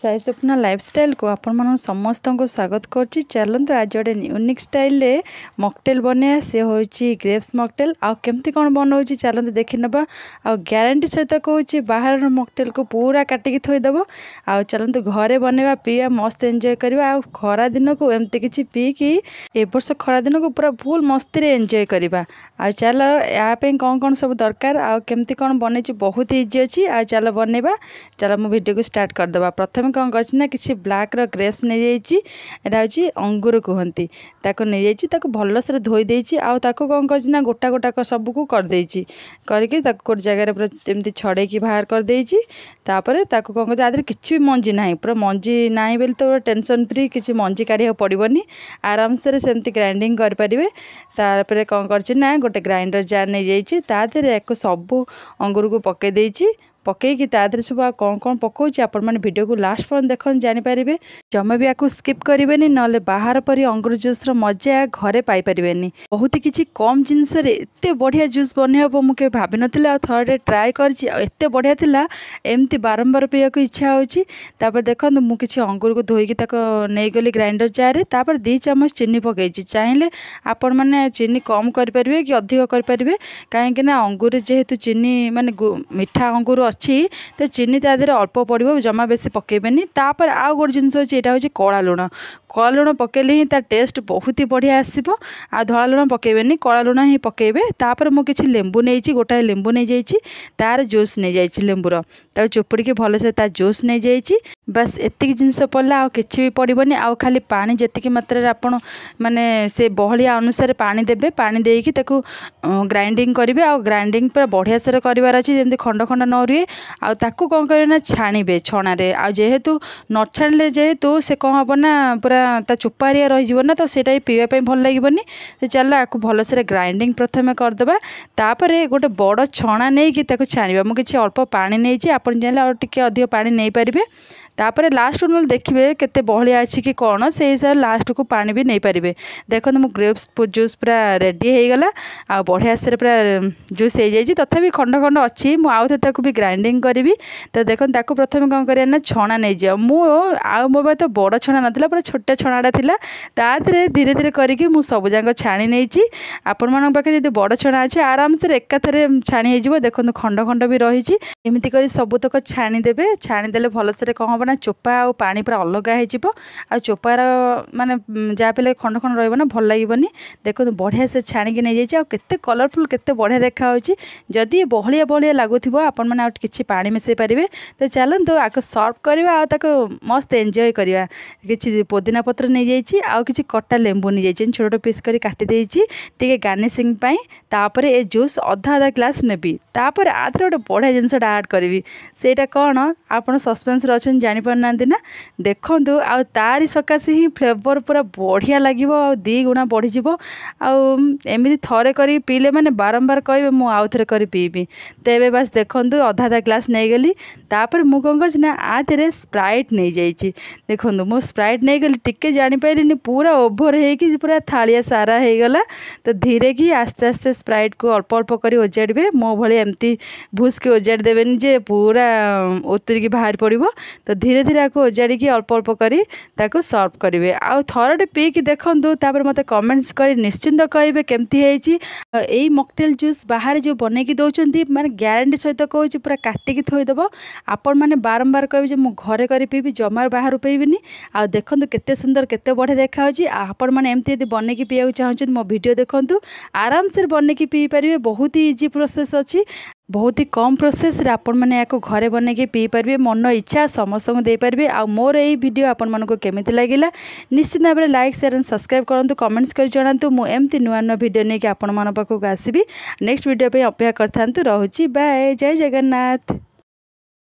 Sai Swapna lifestyle को आपण समस्त को स्वागत करछि। चलतु आज गोटे यूनिक स्टाइल रे मॉकटेल बने से होची ग्रेप्स मॉकटेल आ केमती कौन बनाऊँ चलतु देखि नबा आ ग्यारंटी सहित कहूँ बाहर मॉकटेल को पूरा काटिकी थोईदेव आ चलतु घरे बनवा पीवा मस्त एंजॉय करवा आ खरा दिन को एमती किछि पी कि ए वर्ष खरा दिन को पूरा फुल मस्ती रे एंजॉय करवा। आ चल या कौन कौन सब दरकार आ केमती कौन बने बहुत इजी अच्छी आ चल बनवा। चल मो वीडियो को स्टार्ट करदे। प्रथम कौन करना कि ब्लैक रो ग्रेप्स नहीं जाइए अंगूर कहती ताको नहीं जाइए भलस धोई देछि आ ताको कौन करना गोटा गोटा सबको करदे करके गोटे जगार पूरा एमती छड़े बाहर कर देछि। तापर ताको कौन कर किसी भी मंजी ना पूरा मंजी ना बोली तो टेंशन फ्री किसी मंजी काढ़ पड़ोनी आराम से सेमती ग्राइंडिंग करें। तापर कौन करना गोटे ग्राइंडर जार नहीं जाइए तादे सबू अंगूर को पकई देछि पकईकि तादे सब कौन कौन पकाउछि आपण मैंने वीडियो को लास्ट पर्यंत देखन जानीपारे। जमा भी आपको स्किप करेंगे ना बाहर परी अंगूर जूस मजा घरे पाइपर। बहुत किसी कम जिनस एत बढ़िया जूस बन हे मुझे भाभी नी थे ट्राए करते बढ़िया थिला एमती बारंबार पीवा को इच्छा होपर। देखो मुझे अंगूर को धोईकी नहीं गली ग्राइंडर जार तापर 2 चामच चीनी पकई चाहिए आपण मैंने चीनी कम करें कि अधिक करें कहीं अंगूर जेहेतु चीनी माने मीठा अंगूर अच्छी तो चीनी तादे अल्प पड़ो जमा बेसी पकेबेनी। तापर आउ गोटे जिनस अच्छी यहाँ हूँ कला लुण पकेले ही तार टेस्ट बहुत ही बढ़िया आसो। आ धला लुण पकेबेनी कला लुण ही पकेबे। तापर मु किछि लेंबू नहीं गोटाए लेंबू नहीं जाइए तार जूस नहीं जाइए लेंबूर ताको चोपुड़ी भल से तार जूस नहीं जाइए। बस एतिक जिनस पड़ला आ किछि भी पड़ोनी आ खाली पानी जी मात्रा आपण माने से बहलिया अनुसार पानी देबे पानी देकी ताको ग्राइंडिंग करेंगे आ ग्राइंडिंग पूरा बढ़िया से करार अच्छी जमी खंड खंड न रुए आ ताको कौन करें छाणीबे छणारे आ जेहेतु न छाणिले जेहेतु से कौन हम ना पूरा ता चोपारिया रही ना तो सेटा पीवाई भल लगे। तो चल आपको भलसे ग्राइंडिंग प्रथम करदे तापर गोटे बड़ छणा नहीं कि छाणा मुझे अल्प पानी नहीं आपन चाहिए और टिके अधिक पानी नहीं पारे। तापर लास्ट ना देखिए केते बहलिया अच्छी कि कौन से हिसाब लास्ट को पानी भी नहीं पारे। देखो मो ग्रेप्स जूस पूरा रेडी हो गला आ बढ़िया से पूरा जूस हो जाए तथापि खंड खंड अच्छी मुझे ताको भी ग्राइंडिंग करी। तो देखो ताको प्रथम कौन करना छणा नहीं जा मो पास तो बड़ छणा नाला पूरा छोटे छणाटा था तादे धीरे धीरे करके सब जाक छाणी नहीं आपण मान पाखे जो बड़ छणा अच्छे आराम से एकाथरे छाणी हो। देखो खंड खंड भी रही एमती कर सबतक छाणीदेवे छाणीदे भलसे कौन हम ना चोपा आ पानी पूरा अलग हो चोपार माने जहाँ पे खंड खंड रहा भल लगे। देखो बढ़िया से छाणिकी नहीं जाइए आते कलरफुल केते बढ़िया देखा जदि बहलिया बहलिया लगुव आपण मैंने किसी पानी मिसई पारे। तो चलतु आपको सर्व करवा आ मस्त एंजॉय करवा। किसी पुदीना पत्र नहीं जाइए आ कि कटा लेंबू नहीं जाइए छोट छोट पीस कर काटी टे गार्निशिंग तापर ए जूस अधा अधा ग्लास नेबी तापर आधे गोटे बढ़िया जिनसा आड करी सेटा कौन आप सस्पेन्स अच्छे जापर ना देखूँ आ तारी सकाशे ही फ्लेवर पूरा बढ़िया लगे 2 गुणा बढ़ीज आमती थे कर पीले मैंने बारंबार कहे मुझे कर पीबी। तेरे बस देखूँ अधा अधा ग्लास नहीं गली तापर मु कौन कर आधे स्प्राइट नहीं जाइए। देखो मो स्प्राइट नहीं गली टिके जापारे पूरा ओभर हो पूरा थालिया सारा हो गला। तो धीरे कि आस्ते आस्ते स्प्राइट को अल्प अल्प कर ओजाड़े मो भली एमती भूस के ओजाड़ देवेनि जे पूरा उतरिकी बाहर पड़ो। तो धीरे धीरे आपको ओजाड़ी अल्प अल्प कर सर्व करेंगे आ थरटे पीकी देखूँ तापर मत कमेंट्स कर निश्चिंत कहे केमती है मॉकटेल जूस बाहर जो बनईकी दौरान माने ग्यारंटी सहित कहूँ पूरा काटिकी थोईदेव आपण मैंने बारंबार कहे मु घरे कर पीबी जमार बाहर पीबिनी आ देखो केते सुंदर केते बढ़िया देखा आपण मैंने एमती यदि बनईकी पीवा चाहते मो वीडियो देखूँ आराम से बनईकी पी पारे। बहुत ही इजी प्रोसेस अच्छी बहुत ही कम प्रोसेस रे आपण मैंने या घरे बनईकी पी पारे मन इच्छा समस्त को दे पारे। आ मोर यही वीडियो आपण मानको केमिति लागिला निश्चित भाव में लाइक शेयर एंड सब्सक्राइब करूँ कमेंट्स कर जणातु मु एमती नुआ नुआ वीडियो नहीं कि आपण मान पाखक आसीबी नेक्स्ट वीडियो पे अपेक्षा करथांतु। रहुची बाय जय जगन्नाथ।